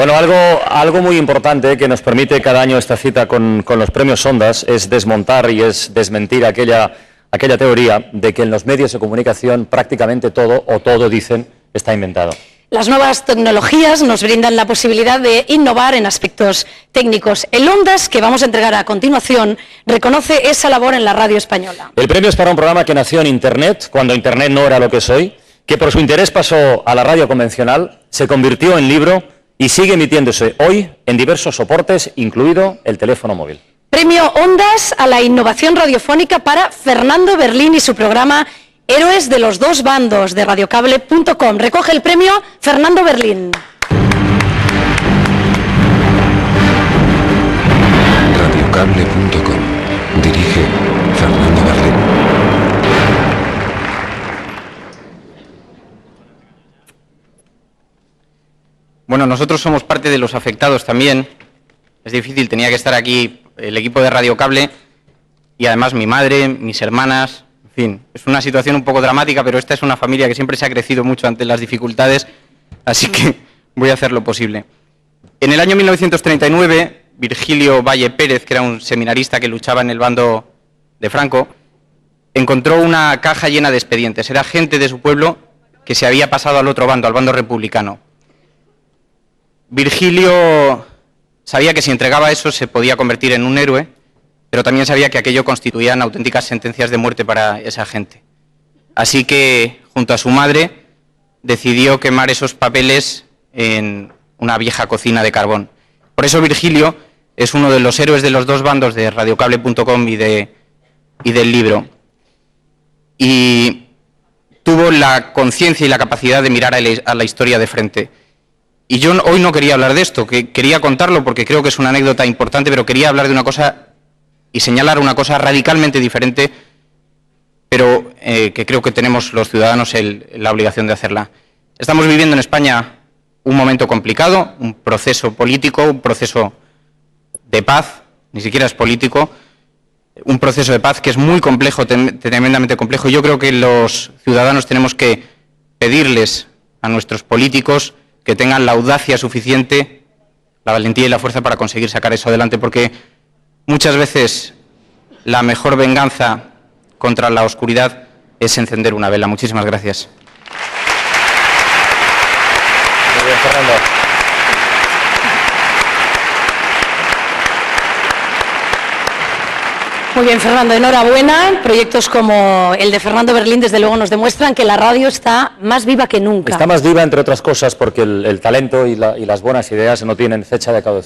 Bueno, algo muy importante que nos permite cada año esta cita con los premios Ondas es desmontar y es desmentir aquella teoría de que en los medios de comunicación prácticamente todo, o todo dicen, está inventado. Las nuevas tecnologías nos brindan la posibilidad de innovar en aspectos técnicos. El Ondas, que vamos a entregar a continuación, reconoce esa labor en la radio española. El premio es para un programa que nació en Internet, cuando Internet no era lo que es hoy, que por su interés pasó a la radio convencional, se convirtió en libro y sigue emitiéndose hoy en diversos soportes, incluido el teléfono móvil. Premio Ondas a la innovación radiofónica para Fernando Berlín y su programa Héroes de los dos bandos de radiocable.com. Recoge el premio Fernando Berlín. Radiocable.com. Dirige Fernando Berlín. Bueno, nosotros somos parte de los afectados también. Es difícil, tenía que estar aquí el equipo de Radiocable y además mi madre, mis hermanas, en fin. Es una situación un poco dramática, pero esta es una familia que siempre se ha crecido mucho ante las dificultades, así que voy a hacer lo posible. En el año 1939, Virgilio Valle Pérez, que era un seminarista que luchaba en el bando de Franco, encontró una caja llena de expedientes. Era gente de su pueblo que se había pasado al otro bando, al bando republicano. Virgilio sabía que si entregaba eso se podía convertir en un héroe, pero también sabía que aquello constituían auténticas sentencias de muerte para esa gente. Así que, junto a su madre, decidió quemar esos papeles en una vieja cocina de carbón. Por eso Virgilio es uno de los héroes de los dos bandos de radiocable.com y del libro. Y tuvo la conciencia y la capacidad de mirar a la historia de frente. Y yo hoy no quería hablar de esto, que quería contarlo porque creo que es una anécdota importante, pero quería hablar de una cosa y señalar una cosa radicalmente diferente, pero que creo que tenemos los ciudadanos la obligación de hacerla. Estamos viviendo en España un momento complicado, un proceso político, un proceso de paz, ni siquiera es político, un proceso de paz que es muy complejo, tremendamente complejo. Yo creo que los ciudadanos tenemos que pedirles a nuestros políticos que tengan la audacia suficiente, la valentía y la fuerza para conseguir sacar eso adelante, porque muchas veces la mejor venganza contra la oscuridad es encender una vela. Muchísimas gracias. Muy bien, Fernando. Muy bien, Fernando, enhorabuena. Proyectos como el de Fernando Berlín, desde luego, nos demuestran que la radio está más viva que nunca. Está más viva, entre otras cosas, porque el talento y las buenas ideas no tienen fecha de caducidad.